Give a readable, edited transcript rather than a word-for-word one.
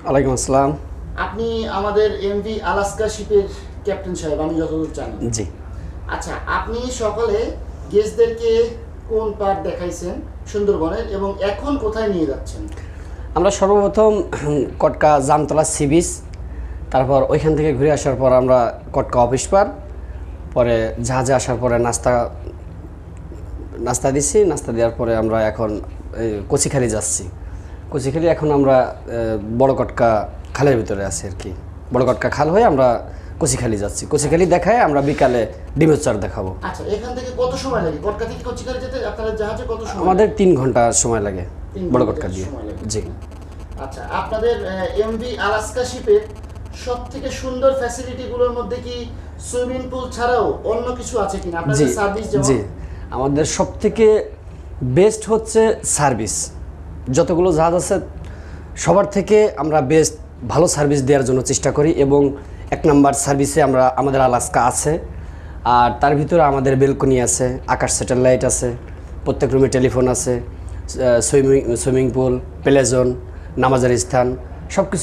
ওয়ালাইকুম আসসালাম। আপনি আমাদের এমভি আলাস্কা শিপের ক্যাপ্টেন সাহেব, আমি যতদূর জানি। জি। আচ্ছা, আপনি সকালে গেস্টদেরকে কোন পার্ক দেখাইছেন সুন্দরবনের এবং এখন কোথায় নিয়ে যাচ্ছেন? আমরা সর্বপ্রথম কটকা জামতলা সি বিচ, তারপর ওইখান থেকে ঘুরে আসার পর আমরা কটকা অফিস পার, পরে জাহাজে আসার পরে নাস্তা দিছি। নাস্তা দেওয়ার পরে আমরা এখন কচিখালি যাচ্ছি। কচিখালি এখন আমরা বড় কটকা খালের ভিতরে আছি আর কি। বড় কটকা খাল হয়ে আমরা কচিখালি যাচ্ছি। কচিখালি দেখায় আমরা বিকালে ডিমের চর দেখাবো। আচ্ছা, এখান থেকে কত সময় লাগে? কটকা থেকে কচিখালি যেতে আপনাদের জাহাজে কত সময়? আমাদের 3 ঘন্টা সময় লাগে 3 বড় ঘন্টা কটকা দিয়ে। সময় লাগে। জি। আচ্ছা, আপনাদের এমভি আলাস্কা শিপের সব থেকে সুন্দর ফ্যাসিলিটিগুলোর মধ্যে কি সুইমিং পুল ছাড়াও অন্য কিছু আছে কিনা? জি আপনাদের সার্ভিস যেমন জি আমাদের সবথেকে বেস্ট হচ্ছে সার্ভিস। যতগুলো জাহাজ আছে সবার থেকে আমরা বেস্ট ভালো সার্ভিস দেওয়ার জন্য চেষ্টা করি এবং 1 নাম্বার সার্ভিসে আমাদের আলাস্কা আছে। আর তার ভিতরে আমাদের বেলকনি আছে, আকাশ স্যাটেলাইট আছে, প্রত্যেক রুমে টেলিফোন আছে, সুইমিং পুল, প্লে জোন, নামাজের স্থান, সব কিছু